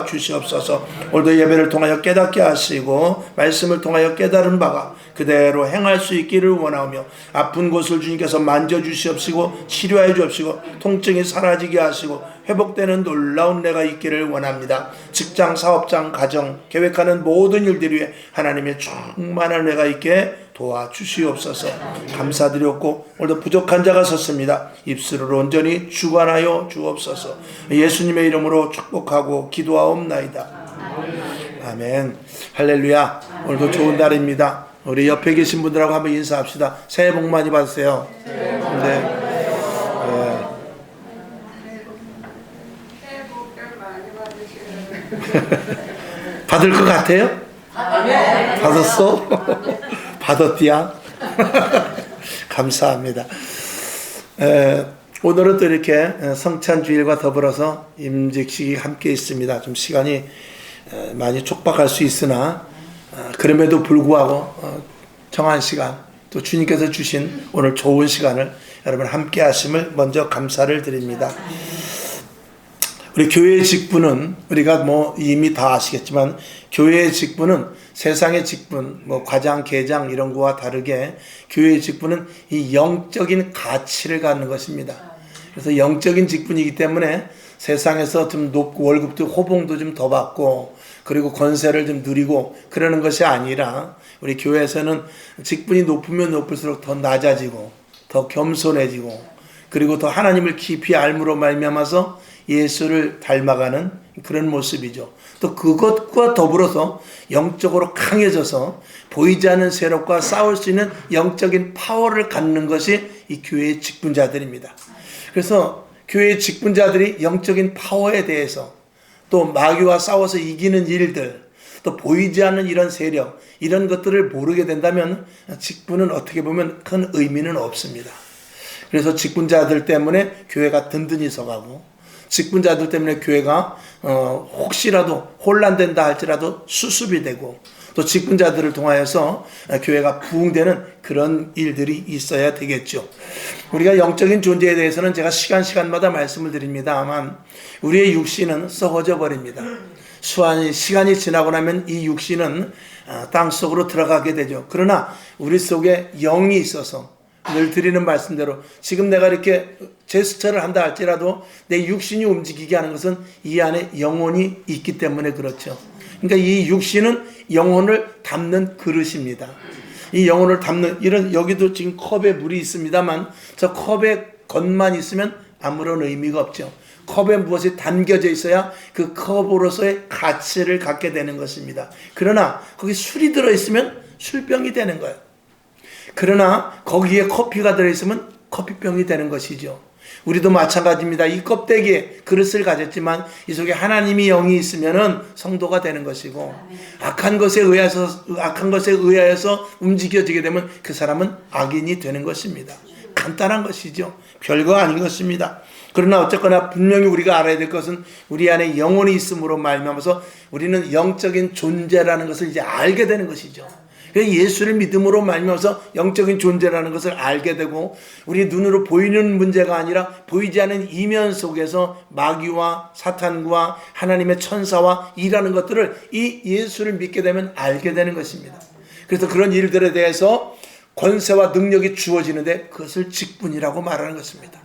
주시옵소서. 오늘도 예배를 통하여 깨닫게 하시고 말씀을 통하여 깨달은 바가 그대로 행할 수 있기를 원하며 아픈 곳을 주님께서 만져주시옵시고 치료해 주옵시고 통증이 사라지게 하시고 회복되는 놀라운 은혜가 있기를 원합니다. 직장, 사업장, 가정, 계획하는 모든 일들 위해 하나님의 충만한 은혜가 있게 도와주시옵소서. 감사드렸고 오늘도 부족한 자가 섰습니다. 입술을 온전히 주관하여 주옵소서. 예수님의 이름으로 축복하고 기도하옵나이다. 아멘. 할렐루야. 오늘도 좋은 날입니다. 우리 옆에 계신 분들하고 한번 인사합시다. 새해 복 많이 받으세요. 네. 받을 것 같아요? 받았어? 받았디야? 감사합니다. 오늘은 또 이렇게 성찬주일과 더불어서 임직식이 함께 있습니다. 좀 시간이 많이 촉박할 수 있으나 그럼에도 불구하고 정한 시간 또 주님께서 주신 오늘 좋은 시간을 여러분 함께 하심을 먼저 감사를 드립니다. 우리 교회의 직분은 우리가 이미 다 아시겠지만 교회의 직분은 세상의 직분, 과장, 계장 이런 거와 다르게 교회의 직분은 이 영적인 가치를 갖는 것입니다. 그래서 영적인 직분이기 때문에 세상에서 좀 높고 월급도 호봉도 좀 더 받고 그리고 권세를 좀 누리고 그러는 것이 아니라 우리 교회에서는 직분이 높으면 높을수록 더 낮아지고 더 겸손해지고 그리고 더 하나님을 깊이 알므로 말미암아서 예수를 닮아가는 그런 모습이죠. 또 그것과 더불어서 영적으로 강해져서 보이지 않는 세력과 싸울 수 있는 영적인 파워를 갖는 것이 이 교회의 직분자들입니다. 그래서 교회의 직분자들이 영적인 파워에 대해서 또 마귀와 싸워서 이기는 일들 또 보이지 않는 이런 세력 이런 것들을 모르게 된다면 직분은 어떻게 보면 큰 의미는 없습니다. 그래서 직분자들 때문에 교회가 든든히 서가고 직분자들 때문에 교회가 혹시라도 혼란된다 할지라도 수습이 되고 또 직분자들을 통하여서 교회가 부흥되는 그런 일들이 있어야 되겠죠. 우리가 영적인 존재에 대해서는 제가 시간마다 말씀을 드립니다만 우리의 육신은 썩어져 버립니다. 시간이 지나고 나면 이 육신은 땅속으로 들어가게 되죠. 그러나 우리 속에 영이 있어서 늘 드리는 말씀대로 지금 내가 이렇게 제스처를 한다 할지라도 내 육신이 움직이게 하는 것은 이 안에 영혼이 있기 때문에 그렇죠. 그러니까 이 육신은 영혼을 담는 그릇입니다. 이 영혼을 담는 이런 여기도 지금 컵에 물이 있습니다만 저 컵에 겉만 있으면 아무런 의미가 없죠. 컵에 무엇이 담겨져 있어야 그 컵으로서의 가치를 갖게 되는 것입니다. 그러나 거기 술이 들어있으면 술병이 되는 거예요. 그러나 거기에 커피가 들어있으면 커피병이 되는 것이죠. 우리도 마찬가지입니다. 이 껍데기에 그릇을 가졌지만 이 속에 하나님이 영이 있으면은 성도가 되는 것이고 악한 것에 의하여서 움직여지게 되면 그 사람은 악인이 되는 것입니다. 간단한 것이죠. 별거 아닌 것입니다. 그러나 어쨌거나 분명히 우리가 알아야 될 것은 우리 안에 영혼이 있음으로 말미암아서 우리는 영적인 존재라는 것을 이제 알게 되는 것이죠. 예수를 믿음으로 말미암아서 영적인 존재라는 것을 알게 되고 우리 눈으로 보이는 문제가 아니라 보이지 않는 이면 속에서 마귀와 사탄과 하나님의 천사와 일하는 것들을 이 예수를 믿게 되면 알게 되는 것입니다. 그래서 그런 일들에 대해서 권세와 능력이 주어지는데 그것을 직분이라고 말하는 것입니다.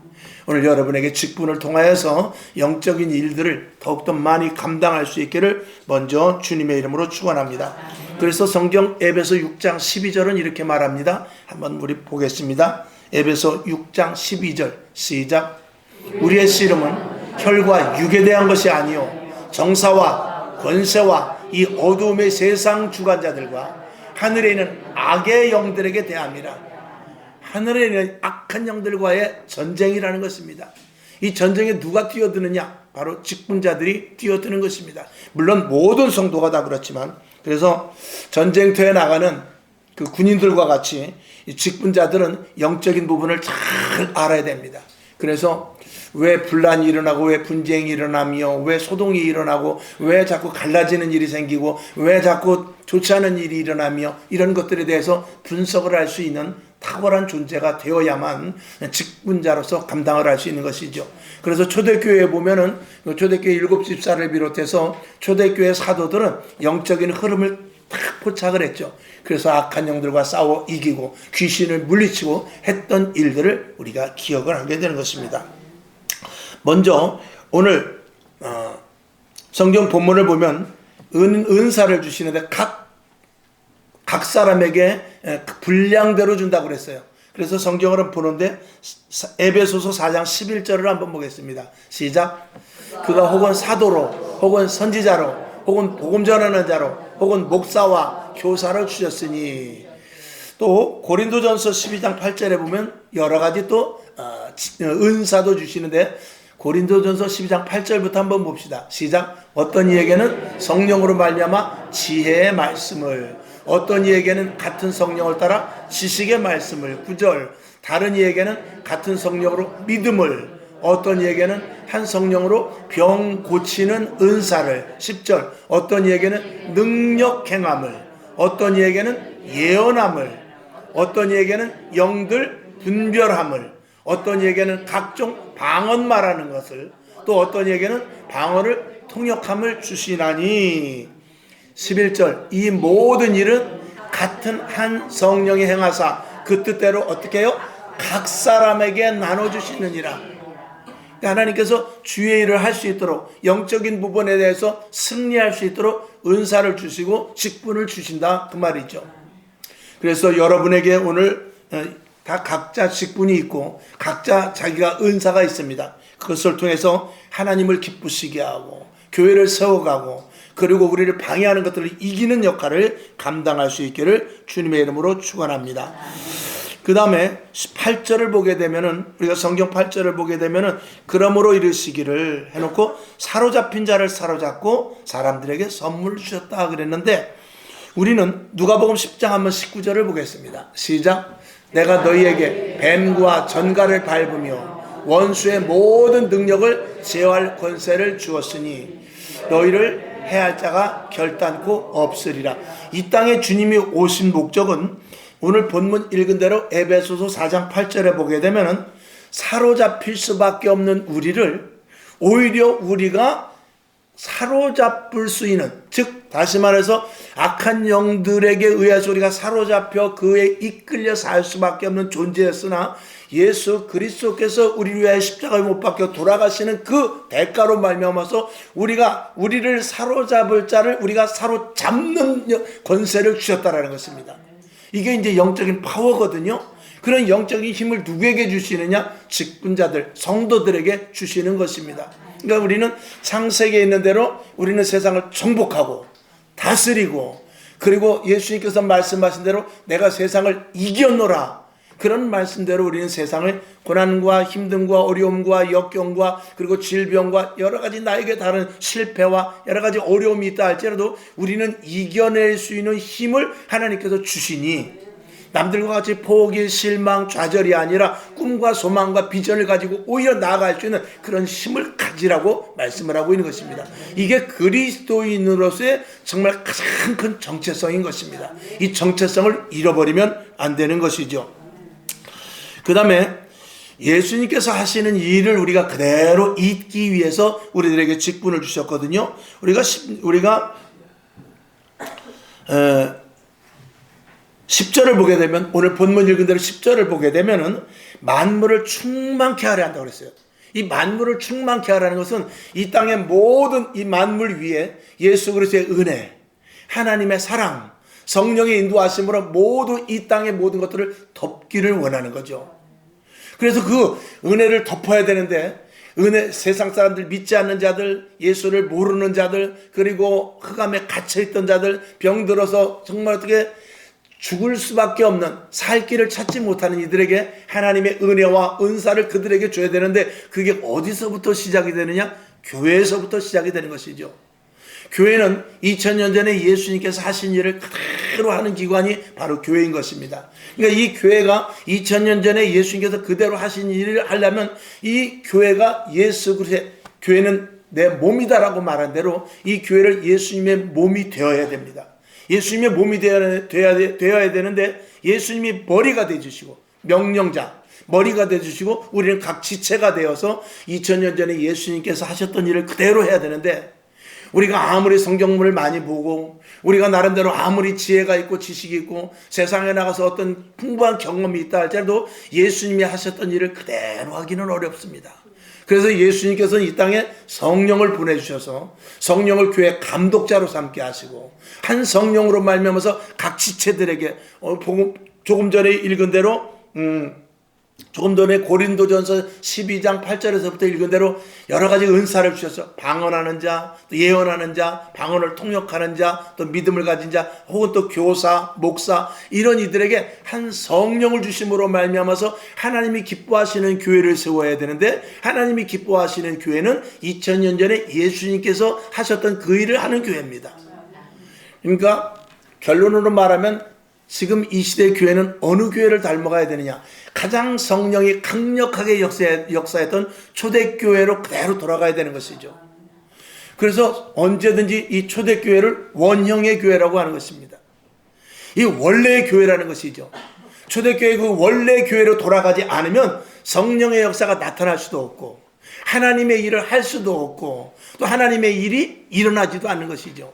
오늘 여러분에게 직분을 통하여서 영적인 일들을 더욱더 많이 감당할 수 있기를 먼저 주님의 이름으로 축원합니다. 그래서 성경 에베소 6장 12절은 이렇게 말합니다. 한번 우리 보겠습니다. 에베소 6장 12절 시작. 우리의 씨름은 혈과 육에 대한 것이 아니요 정사와 권세와 이 어두움의 세상 주관자들과 하늘에 있는 악의 영들에게 대함이라. 하늘에 있는 악한 영들과의 전쟁이라는 것입니다. 이 전쟁에 누가 뛰어드느냐? 바로 직분자들이 뛰어드는 것입니다. 물론 모든 성도가 다 그렇지만 그래서 전쟁터에 나가는 그 군인들과 같이 이 직분자들은 영적인 부분을 잘 알아야 됩니다. 그래서 왜 분란이 일어나고 왜 분쟁이 일어나며 왜 소동이 일어나고 왜 자꾸 갈라지는 일이 생기고 왜 자꾸 좋지 않은 일이 일어나며 이런 것들에 대해서 분석을 할 수 있는 탁월한 존재가 되어야만 직분자로서 감당을 할 수 있는 것이죠. 그래서 초대교회에 보면은 초대교회 일곱 집사를 비롯해서 초대교회 사도들은 영적인 흐름을 딱 포착을 했죠. 그래서 악한 영들과 싸워 이기고 귀신을 물리치고 했던 일들을 우리가 기억을 하게 되는 것입니다. 먼저 오늘 성경 본문을 보면 은사를 주시는데 각 사람에게 분량대로 준다고 그랬어요. 그래서 성경을 보는데 에베소서 4장 11절을 한번 보겠습니다. 시작. 그가 혹은 사도로 혹은 선지자로 혹은 복음 전하는 자로 혹은 목사와 교사를 주셨으니, 또 고린도전서 12장 8절에 보면 여러 가지 또 은사도 주시는데 고린도전서 12장 8절부터 한번 봅시다. 시작. 어떤 이에게는 성령으로 말미암아 지혜의 말씀을, 어떤 이에게는 같은 성령을 따라 지식의 말씀을. 9절. 다른 이에게는 같은 성령으로 믿음을, 어떤 이에게는 한 성령으로 병 고치는 은사를. 10절. 어떤 이에게는 능력 행함을, 어떤 이에게는 예언함을, 어떤 이에게는 영들 분별함을, 어떤 이에게는 각종 방언 말하는 것을, 또 어떤 이에게는 방언을 통역함을 주시나니. 11절. 이 모든 일은 같은 한 성령이 행하사 그 뜻대로 어떻게 해요? 각 사람에게 나눠주시느니라. 하나님께서 주의 일을 할 수 있도록, 영적인 부분에 대해서 승리할 수 있도록 은사를 주시고 직분을 주신다, 그 말이죠. 그래서 여러분에게 오늘 다 각자 직분이 있고 각자 자기가 은사가 있습니다. 그것을 통해서 하나님을 기쁘시게 하고 교회를 세워가고 그리고 우리를 방해하는 것들을 이기는 역할을 감당할 수 있기를 주님의 이름으로 축원합니다. 그 다음에 8절을 보게 되면은, 우리가 성경 8절을 보게 되면은 그러므로 이르시기를 해놓고 사로잡힌 자를 사로잡고 사람들에게 선물 주셨다 그랬는데, 우리는 누가복음 10장 한번 19절을 보겠습니다. 시작. 내가 너희에게 뱀과 전갈을 밟으며 원수의 모든 능력을 제어할 권세를 주었으니 너희를 해할 자가 결단코 없으리라. 이 땅에 주님이 오신 목적은 오늘 본문 읽은 대로 에베소서 4장 8절에 보게 되면은 사로잡힐 수밖에 없는 우리를 오히려 우리가 사로잡을 수 있는, 즉 다시 말해서 악한 영들에게 의해서 우리가 사로잡혀 그에 이끌려 살 수밖에 없는 존재였으나 예수 그리스도께서 우리를 위하여 십자가에 못 박혀 돌아가시는 그 대가로 말미암아서 우리를 사로잡을 자를 우리가 사로잡는 권세를 주셨다라는 것입니다. 이게 이제 영적인 파워거든요. 그런 영적인 힘을 누구에게 주시느냐? 직분자들, 성도들에게 주시는 것입니다. 그러니까 우리는 창세기에 있는 대로 우리는 세상을 정복하고 다스리고, 그리고 예수님께서 말씀하신 대로 내가 세상을 이겼노라, 그런 말씀대로 우리는 세상을 고난과 힘듦과 어려움과 역경과 그리고 질병과 여러 가지 나에게 다른 실패와 여러 가지 어려움이 있다 할지라도 우리는 이겨낼 수 있는 힘을 하나님께서 주시니, 남들과 같이 포기, 실망, 좌절이 아니라 꿈과 소망과 비전을 가지고 오히려 나아갈 수 있는 그런 힘을 가지라고 말씀을 하고 있는 것입니다. 이게 그리스도인으로서의 정말 가장 큰 정체성인 것입니다. 이 정체성을 잃어버리면 안 되는 것이죠. 그 다음에 예수님께서 하시는 일을 우리가 그대로 잇기 위해서 우리들에게 직분을 주셨거든요. 우리가 10절을 보게 되면, 오늘 본문 읽은 대로 10절을 보게 되면은 만물을 충만케 하려 한다고 그랬어요. 이 만물을 충만케 하라는 것은 이 땅의 모든 이 만물 위에 예수 그리스도의 은혜, 하나님의 사랑, 성령의 인도하심으로 모두 이 땅의 모든 것들을 덮기를 원하는 거죠. 그래서 그 은혜를 덮어야 되는데, 세상 사람들, 믿지 않는 자들, 예수를 모르는 자들, 그리고 흑암에 갇혀있던 자들, 병들어서 정말 어떻게 죽을 수밖에 없는, 살 길을 찾지 못하는 이들에게 하나님의 은혜와 은사를 그들에게 줘야 되는데, 그게 어디서부터 시작이 되느냐? 교회에서부터 시작이 되는 것이죠. 교회는 2000년 전에 예수님께서 하신 일을 그대로 하는 기관이 바로 교회인 것입니다. 그러니까 이 교회가 2000년 전에 예수님께서 그대로 하신 일을 하려면 이 교회가 예수 그리스도의, 교회는 내 몸이다라고 말한 대로 이 교회를 예수님의 몸이 되어야 됩니다. 예수님의 몸이 되어야 되는데 예수님이 머리가 되어주시고 명령자, 머리가 되어주시고 우리는 각 지체가 되어서 2000년 전에 예수님께서 하셨던 일을 그대로 해야 되는데, 우리가 아무리 성경문을 많이 보고 우리가 나름대로 아무리 지혜가 있고 지식이 있고 세상에 나가서 어떤 풍부한 경험이 있다 할지라도 예수님이 하셨던 일을 그대로 하기는 어렵습니다. 그래서 예수님께서는 이 땅에 성령을 보내주셔서 성령을 교회 감독자로 삼게 하시고 한 성령으로 말미암아서 각 지체들에게 조금 전에 읽은 대로 조금 전에 고린도전서 12장 8절에서부터 읽은 대로 여러 가지 은사를 주셔서 방언하는 자, 또 예언하는 자, 방언을 통역하는 자, 또 믿음을 가진 자, 혹은 또 교사, 목사, 이런 이들에게 한 성령을 주심으로 말미암아서 하나님이 기뻐하시는 교회를 세워야 되는데, 하나님이 기뻐하시는 교회는 2000년 전에 예수님께서 하셨던 그 일을 하는 교회입니다. 그러니까 결론으로 말하면 지금 이 시대의 교회는 어느 교회를 닮아가야 되느냐? 가장 성령이 강력하게 역사했던 초대교회로 그대로 돌아가야 되는 것이죠. 그래서 언제든지 이 초대교회를 원형의 교회라고 하는 것입니다. 이 원래의 교회라는 것이죠. 초대교회 그 원래 교회로 돌아가지 않으면 성령의 역사가 나타날 수도 없고 하나님의 일을 할 수도 없고 또 하나님의 일이 일어나지도 않는 것이죠.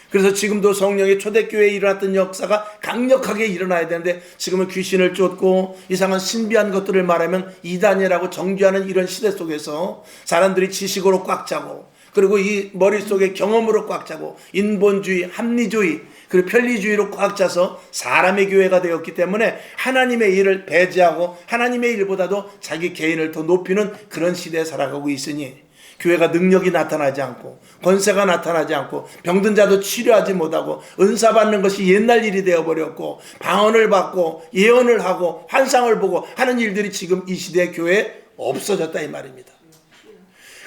그래서 지금도 성령의 초대교회에 일어났던 역사가 강력하게 일어나야 되는데, 지금은 귀신을 쫓고 이상한 신비한 것들을 말하면 이단이라고 정죄하는 이런 시대 속에서 사람들이 지식으로 꽉 차고, 그리고 이 머릿속에 경험으로 꽉 차고 인본주의, 합리주의, 그리고 편리주의로 꽉 차서 사람의 교회가 되었기 때문에 하나님의 일을 배제하고 하나님의 일보다도 자기 개인을 더 높이는 그런 시대에 살아가고 있으니, 교회가 능력이 나타나지 않고 권세가 나타나지 않고 병든 자도 치료하지 못하고 은사 받는 것이 옛날 일이 되어버렸고 방언을 받고 예언을 하고 환상을 보고 하는 일들이 지금 이 시대의 교회에 없어졌다 이 말입니다.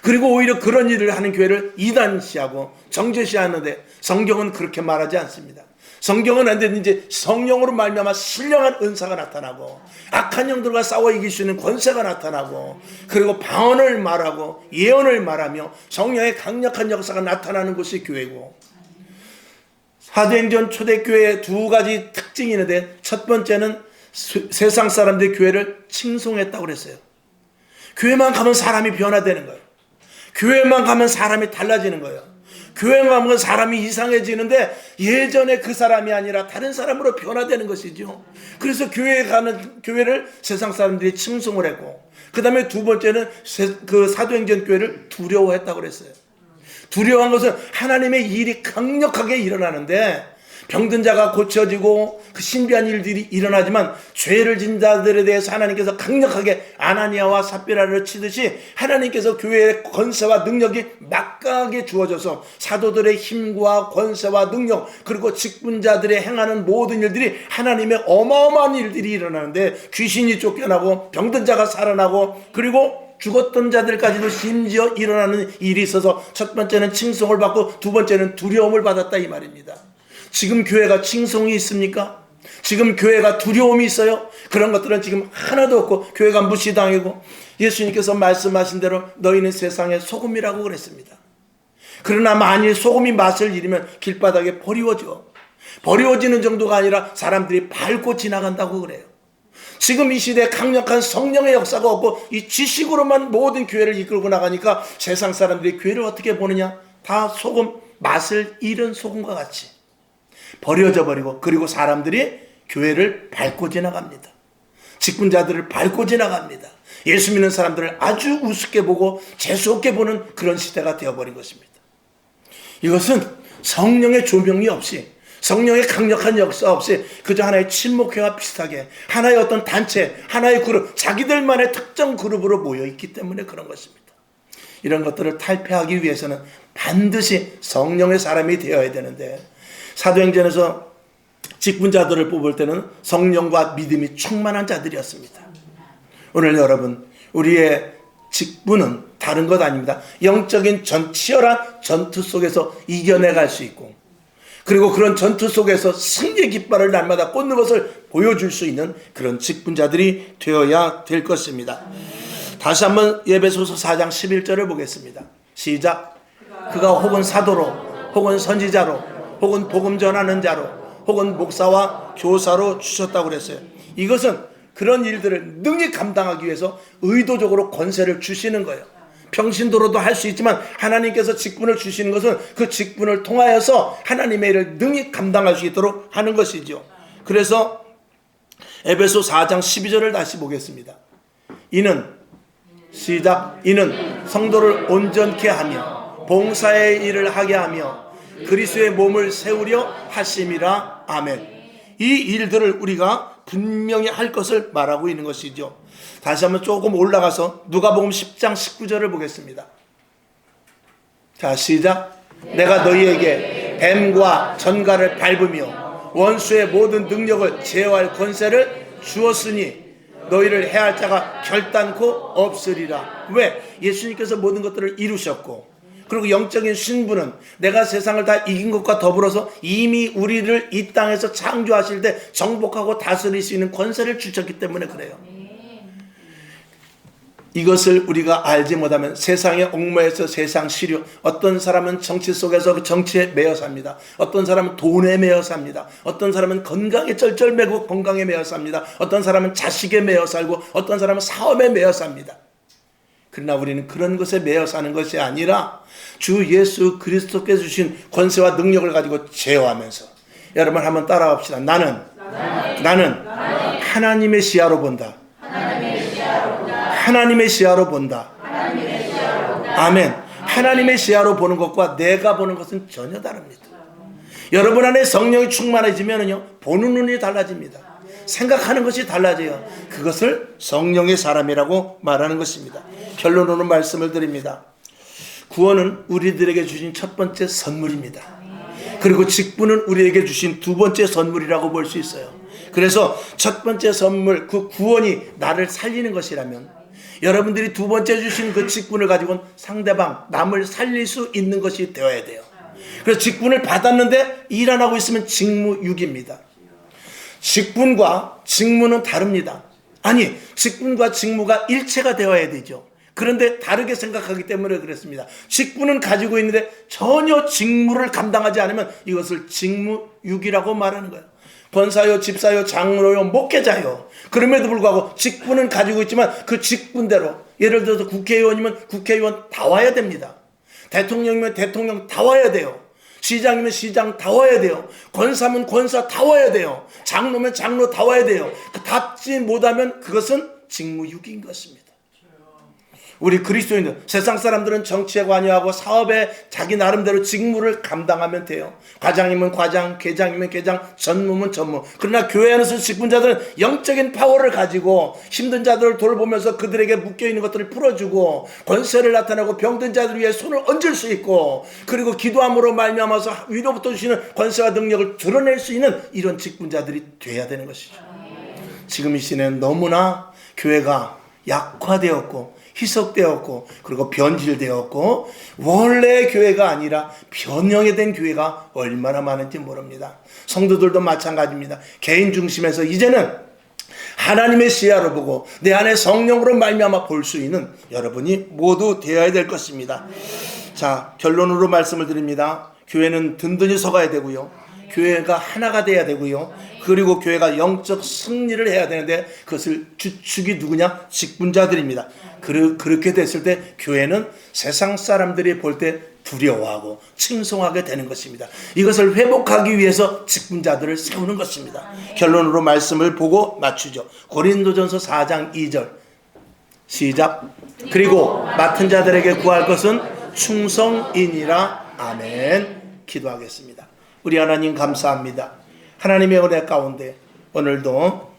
그리고 오히려 그런 일을 하는 교회를 이단시하고 정죄시하는데, 성경은 그렇게 말하지 않습니다. 성경은 언제든지 성령으로 말미암아 신령한 은사가 나타나고 악한 영들과 싸워 이길 수 있는 권세가 나타나고, 그리고 방언을 말하고 예언을 말하며 성령의 강력한 역사가 나타나는 것이 교회고, 사도행전 초대교회의 두 가지 특징이 있는데, 첫 번째는 세상 사람들이 교회를 칭송했다고 그랬어요. 교회만 가면 사람이 변화되는 거예요. 교회만 가면 사람이 달라지는 거예요. 교회 가면 사람이 이상해지는데 예전에 그 사람이 아니라 다른 사람으로 변화되는 것이죠. 그래서 교회에 가는 교회를 세상 사람들이 칭송을 했고, 그 다음에 두 번째는 그 사도행전 교회를 두려워했다고 그랬어요. 두려워한 것은 하나님의 일이 강력하게 일어나는데 병든 자가 고쳐지고 그 신비한 일들이 일어나지만 죄를 진 자들에 대해서 하나님께서 강력하게 아나니아와 삽비라를 치듯이 하나님께서 교회의 권세와 능력이 막강하게 주어져서 사도들의 힘과 권세와 능력, 그리고 직분자들의 행하는 모든 일들이 하나님의 어마어마한 일들이 일어나는데, 귀신이 쫓겨나고 병든 자가 살아나고 그리고 죽었던 자들까지도 심지어 일어나는 일이 있어서, 첫 번째는 칭송을 받고 두 번째는 두려움을 받았다 이 말입니다. 지금 교회가 칭송이 있습니까? 지금 교회가 두려움이 있어요? 그런 것들은 지금 하나도 없고 교회가 무시당하고, 예수님께서 말씀하신 대로 너희는 세상의 소금이라고 그랬습니다. 그러나 만일 소금이 맛을 잃으면 길바닥에 버리워지는 정도가 아니라 사람들이 밟고 지나간다고 그래요. 지금 이 시대에 강력한 성령의 역사가 없고 이 지식으로만 모든 교회를 이끌고 나가니까 세상 사람들이 교회를 어떻게 보느냐? 다 소금, 맛을 잃은 소금과 같이 버려져 버리고, 그리고 사람들이 교회를 밟고 지나갑니다. 직분자들을 밟고 지나갑니다. 예수 믿는 사람들을 아주 우습게 보고 재수없게 보는 그런 시대가 되어버린 것입니다. 이것은 성령의 조명이 없이, 성령의 강력한 역사 없이 그저 하나의 친목회와 비슷하게 하나의 어떤 단체, 하나의 그룹, 자기들만의 특정 그룹으로 모여있기 때문에 그런 것입니다. 이런 것들을 탈피하기 위해서는 반드시 성령의 사람이 되어야 되는데, 사도행전에서 직분자들을 뽑을 때는 성령과 믿음이 충만한 자들이었습니다. 오늘 여러분, 우리의 직분은 다른 것 아닙니다. 영적인 치열한 전투 속에서 이겨내갈 수 있고, 그리고 그런 전투 속에서 승리의 깃발을 날마다 꽂는 것을 보여줄 수 있는 그런 직분자들이 되어야 될 것입니다. 다시 한번 에베소서 4장 11절을 보겠습니다. 시작. 그가 혹은 사도로, 혹은 선지자로, 혹은 복음 전하는 자로, 혹은 목사와 교사로 주셨다고 그랬어요. 이것은 그런 일들을 능히 감당하기 위해서 의도적으로 권세를 주시는 거예요. 평신도로도 할 수 있지만 하나님께서 직분을 주시는 것은 그 직분을 통하여서 하나님의 일을 능히 감당할 수 있도록 하는 것이죠. 그래서 에베소 4장 12절을 다시 보겠습니다. 이는 시작. 이는 성도를 온전케 하며 봉사의 일을 하게 하며 그리스도의 몸을 세우려 하심이라. 아멘. 이 일들을 우리가 분명히 할 것을 말하고 있는 것이죠. 다시 한번 조금 올라가서 누가복음 10장 19절을 보겠습니다. 자, 시작. 내가 너희에게 뱀과 전갈을 밟으며 원수의 모든 능력을 제어할 권세를 주었으니 너희를 해할 자가 결단코 없으리라. 왜? 예수님께서 모든 것들을 이루셨고, 그리고 영적인 신분은 내가 세상을 다 이긴 것과 더불어서 이미 우리를 이 땅에서 창조하실 때 정복하고 다스릴 수 있는 권세를 주셨기 때문에 그래요. 이것을 우리가 알지 못하면 세상의 옥매에서 세상 시류, 어떤 사람은 정치 속에서 그 정치에 매여 삽니다. 어떤 사람은 돈에 매여 삽니다. 어떤 사람은 건강에 쩔쩔매고 건강에 매여 삽니다. 어떤 사람은 자식에 매여 살고 어떤 사람은 사업에 매여 삽니다. 그러나 우리는 그런 것에 매여 사는 것이 아니라 주 예수 그리스도께서 주신 권세와 능력을 가지고 제어하면서, 여러분 한번 따라합시다. 나는 하나님의 시야로 본다. 하나님의 시야로 본다. 아멘. 하나님의 시야로 보는 것과 내가 보는 것은 전혀 다릅니다. 여러분 안에 성령이 충만해지면요, 보는 눈이 달라집니다. 생각하는 것이 달라져요. 그것을 성령의 사람이라고 말하는 것입니다. 결론으로 말씀을 드립니다. 구원은 우리들에게 주신 첫 번째 선물입니다. 그리고 직분은 우리에게 주신 두 번째 선물이라고 볼 수 있어요. 그래서 첫 번째 선물, 그 구원이 나를 살리는 것이라면, 여러분들이 두 번째 주신 그 직분을 가지고는 상대방, 남을 살릴 수 있는 것이 되어야 돼요. 그래서 직분을 받았는데 일 안 하고 있으면 직무유기입니다. 직분과 직무는 다릅니다. 아니, 직분과 직무가 일체가 되어야 되죠. 그런데 다르게 생각하기 때문에 그렇습니다. 직분은 가지고 있는데 전혀 직무를 감당하지 않으면 이것을 직무유기라고 말하는 거예요. 권사요, 집사요, 장로요, 목회자요. 그럼에도 불구하고 직분은 가지고 있지만 그 직분대로, 예를 들어서 국회의원이면 국회의원 다 와야 됩니다. 대통령이면 대통령 다 와야 돼요. 시장이면 시장 다 와야 돼요. 권사면 권사 다 와야 돼요. 장로면 장로 다 와야 돼요. 닿지 못하면 그것은 직무유기인 것입니다. 우리 그리스도인들, 세상 사람들은 정치에 관여하고 사업에 자기 나름대로 직무를 감당하면 돼요. 과장이면 과장, 계장이면 계장, 전무면 전무. 그러나 교회 안에서 직분자들은 영적인 파워를 가지고 힘든 자들을 돌보면서 그들에게 묶여있는 것들을 풀어주고, 권세를 나타내고 병든 자들 위해 손을 얹을 수 있고, 그리고 기도함으로 말미암아서 위로부터 주시는 권세와 능력을 드러낼 수 있는 이런 직분자들이 돼야 되는 것이죠. 지금 이 시대는 너무나 교회가 약화되었고 희석되었고, 그리고 변질되었고, 원래 교회가 아니라 변형된 교회가 얼마나 많은지 모릅니다. 성도들도 마찬가지입니다. 개인 중심에서 이제는 하나님의 시야로 보고 내 안에 성령으로 말미암아 볼 수 있는 여러분이 모두 되어야 될 것입니다. 자, 결론으로 말씀을 드립니다. 교회는 든든히 서가야 되고요, 교회가 하나가 돼야 되고요, 그리고 교회가 영적 승리를 해야 되는데 그것을 주축이 누구냐? 직분자들입니다. 그렇게 됐을 때 교회는 세상 사람들이 볼 때 두려워하고 칭송하게 되는 것입니다. 이것을 회복하기 위해서 직분자들을 세우는 것입니다. 결론으로 말씀을 보고 맞추죠. 고린도전서 4장 2절 시작. 그리고 맡은 자들에게 구할 것은 충성이니라. 아멘. 기도하겠습니다. 우리 하나님 감사합니다. 하나님의 은혜 가운데 오늘도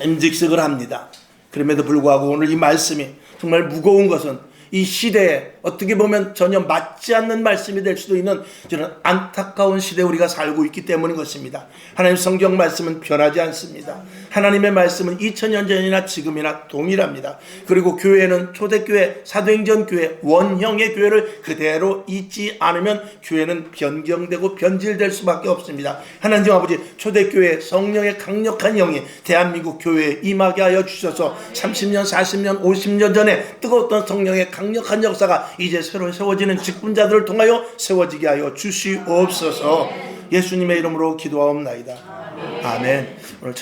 임직식을 합니다. 그럼에도 불구하고 오늘 이 말씀이 정말 무거운 것은 이 시대에 어떻게 보면 전혀 맞지 않는 말씀이 될 수도 있는 저는 안타까운 시대에 우리가 살고 있기 때문인 것입니다. 하나님 성경 말씀은 변하지 않습니다. 하나님의 말씀은 2000년 전이나 지금이나 동일합니다. 그리고 교회는 초대교회, 사도행전 교회, 원형의 교회를 그대로 잊지 않으면 교회는 변경되고 변질될 수밖에 없습니다. 하나님 아버지, 초대교회 성령의 강력한 영이 대한민국 교회에 임하게 하여 주셔서 30년, 40년, 50년 전에 뜨거웠던 성령의 강력한 역사가 이제 새로 세워지는 직분자들을 통하여 세워지게 하여 주시옵소서. 예수님의 이름으로 기도하옵나이다. 아멘. 오늘